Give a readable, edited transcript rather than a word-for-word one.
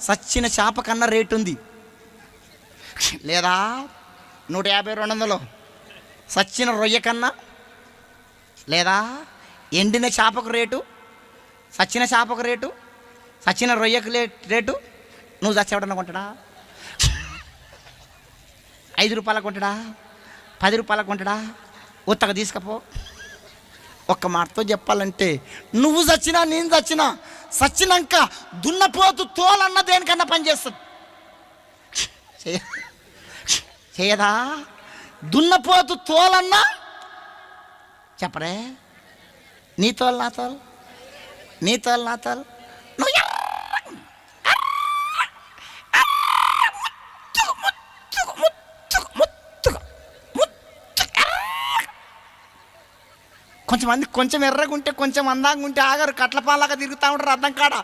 సచ్చిన చేప కన్నా రేటు ఉంది. లేదా 150 200 సచ్చిన రొయ్య కన్నా, లేదా ఎండిన చేపకు రేటు, సచ్చిన చేపకు రేటు, సచ్చిన రొయ్యకు రేటు. నువ్వు చచ్చేవాడన్నా కొంటాడా? 5 రూపాయలకు కొంటాడా? 10 రూపాయలకు కొంటాడా? ఉత్తగా తీసుకపో. ఒక్క మాటతో చెప్పాలంటే నువ్వు చచ్చినా నేను చచ్చినా చచ్చినాక దున్నపోతు తోలన్న దేనికన్నా పనిచేస్తుంది. చేయదా? దున్నపోతు తోలన్నా చెప్పరే. నీ తోలు నా తోలు, నీ తోలు నా తోలు. నువ్వు కొంచెమంది కొంచెం ఎర్రగుంటే కొంచెం అందంగా ఉంటే ఆగారు, కట్లపాలాగా తిరుగుతూ ఉంటారు అర్థం కాడ.